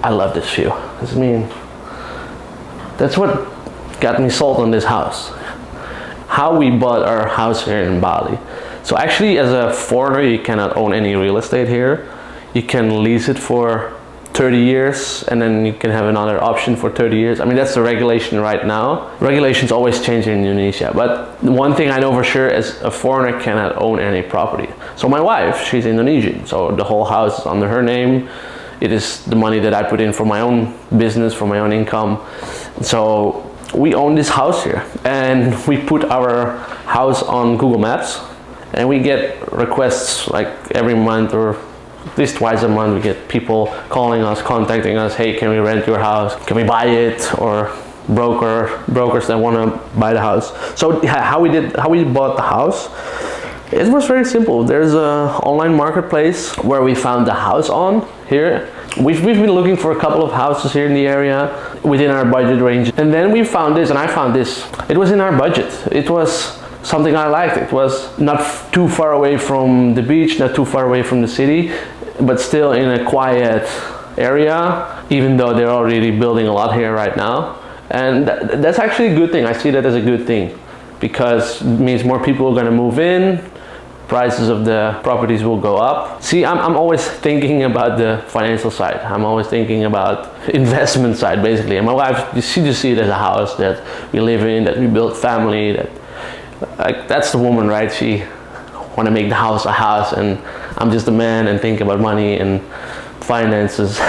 I love this view. I mean, that's what got me sold on this house. How we bought our house here in Bali. So actually, as a foreigner, you cannot own any real estate here. You can lease it for 30 years and then you can have another option for 30 years. I mean, that's the regulation right now. Regulations always change in Indonesia, but one thing I know for sure is a foreigner cannot own any property. So my wife, she's Indonesian, so the whole house is under her name. It is the money that I put in for my own business, for my own income. So we own this house here and we put our house on Google Maps and we get requests like every month or at least twice a month. We get people calling us, contacting us, hey, can we rent your house? Can we buy it? Or brokers that want to buy the house. So how we bought the house, it was very simple. There's a online marketplace where we found the house on here. We've been looking for a couple of houses here in the area within our budget range. And then we found this, and I found this. It was in our budget. It was something I liked. It was not too far away from the beach, not too far away from the city, but still in a quiet area, even though they're already building a lot here right now. And that's actually a good thing. I see that as a good thing because it means more people are going to move in. Prices of the properties will go up. See, I'm always thinking about the financial side. I'm always thinking about investment side, basically. And my wife, she just see it as a house that we live in, that we build family, that like that's the woman, right? She want to make the house a house, and I'm just a man and think about money and finances.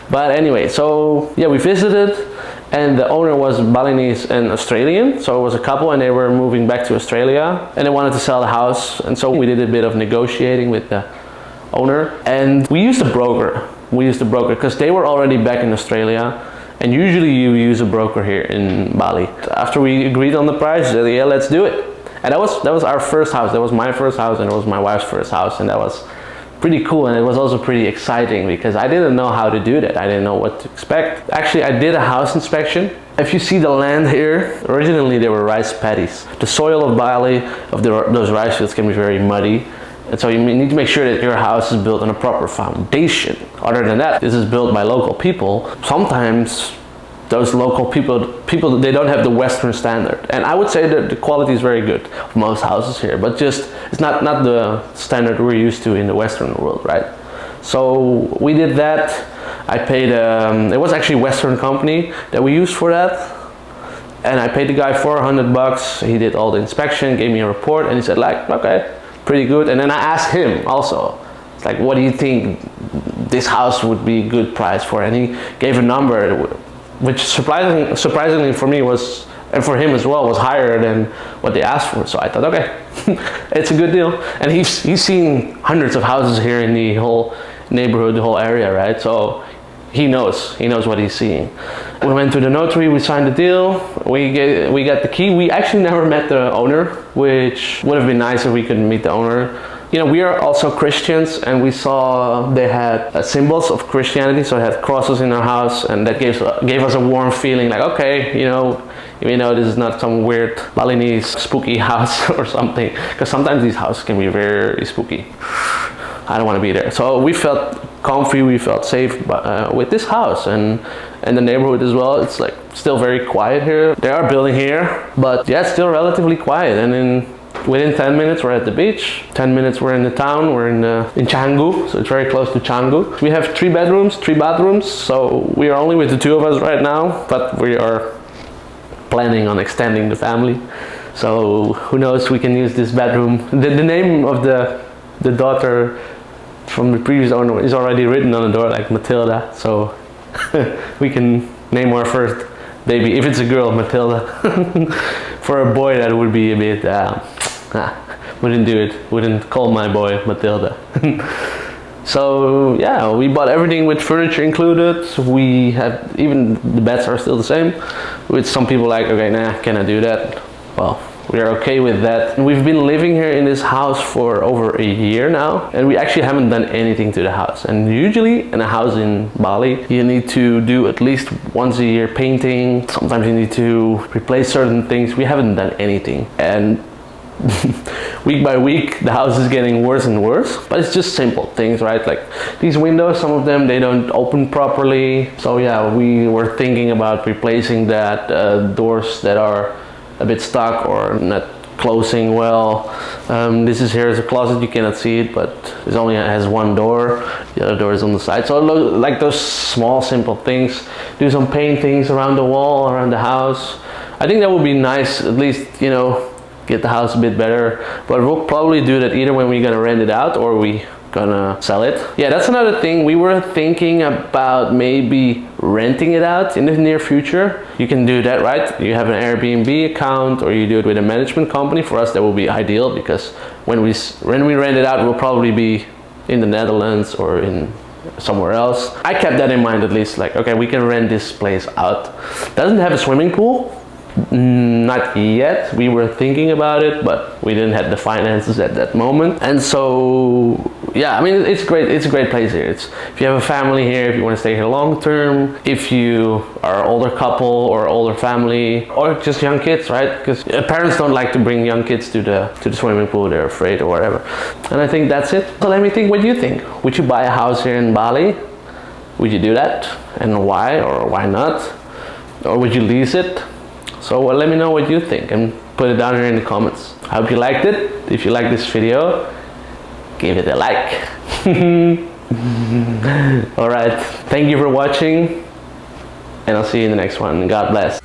But anyway, so yeah, we visited. And the owner was Balinese and Australian, so it was a couple and they were moving back to Australia and they wanted to sell the house, and so we did a bit of negotiating with the owner and we used a broker. Because they were already back in Australia, and usually you use a broker here in Bali. After we agreed on the price, they said, yeah, let's do it. And that was our first house. That was my first house and it was my wife's first house, and that was pretty cool, and it was also pretty exciting because I didn't know how to do that. I didn't know what to expect. Actually, I did a house inspection. If you see the land here, originally they were rice paddies. The soil of Bali, those rice fields, can be very muddy, and so you need to make sure that your house is built on a proper foundation. Other than that, this is built by local people. Sometimes those local people, they don't have the Western standard, and I would say that the quality is very good of most houses here, but just it's not the standard we're used to in the Western world, right? So we did that. I paid it was actually a Western company that we used for that, and I paid the guy $400. He did all the inspection, gave me a report, and he said like, okay, pretty good. And then I asked him also, it's like, what do you think this house would be a good price for? And he gave a number which surprisingly for me was, and for him as well, was higher than what they asked for. So I thought, okay, it's a good deal. And he's seen hundreds of houses here in the whole neighborhood, the whole area, right? So he knows what he's seeing. We went to the notary, we signed the deal, we got the key. We actually never met the owner, which would have been nice if we could meet the owner. You know, we are also Christians, and we saw they had symbols of Christianity, so they had crosses in our house, and that gave us a warm feeling, like, okay, you know, this is not some weird Balinese spooky house or something, because sometimes these houses can be very spooky. I don't want to be there. So we felt comfy, we felt safe with this house, and the neighborhood as well. It's like still very quiet here. They are building here, but yeah, it's still relatively quiet, and within 10 minutes we're at the beach. 10 minutes we're in the town. We're in Canggu, so it's very close to Canggu. We have 3 bedrooms, 3 bathrooms, so we are only with the 2 of us right now, but we are planning on extending the family. So who knows, we can use this bedroom. The name of the daughter from the previous owner is already written on the door, like Matilda, so we can name our first baby, if it's a girl, Matilda. For a boy, that would be a bit wouldn't do it, wouldn't call my boy Matilda. So yeah, we bought everything with furniture included. We had, even the beds are still the same, which some people like, okay, nah, can I do that? Well, we are okay with that. We've been living here in this house for over a year now, and we actually haven't done anything to the house. And usually in a house in Bali, you need to do at least once a year painting. Sometimes you need to replace certain things. We haven't done anything. And week by week the house is getting worse and worse, but it's just simple things, right? Like these windows, some of them they don't open properly, so yeah, we were thinking about replacing that. Doors that are a bit stuck or not closing well. This is here is a closet, you cannot see it, but it only has one door, the other door is on the side. So like those small simple things. Do some paintings around the wall, around the house. I think that would be nice, at least, you know, get the house a bit better. But we'll probably do that either when we're gonna rent it out or we gonna sell it. Yeah, that's another thing. We were thinking about maybe renting it out in the near future. You can do that, right? You have an Airbnb account or you do it with a management company. For us that will be ideal, because when we rent it out, we'll probably be in the Netherlands or in somewhere else. I kept that in mind, at least, like, okay, we can rent this place out. Doesn't have a swimming pool. Not yet. We were thinking about it, but we didn't have the finances at that moment. And so yeah, I mean, it's great. It's a great place here. It's, if you have a family here, if you want to stay here long term, if you are an older couple or older family, or just young kids, right? Because parents don't like to bring young kids to the swimming pool. They're afraid or whatever. And I think that's it. So let me think, what do you think? Would you buy a house here in Bali? Would you do that? And why or why not? Or would you lease it? So let me know what you think and put it down here in the comments. I hope you liked it. If you like this video, give it a like. Alright, thank you for watching, and I'll see you in the next one. God bless.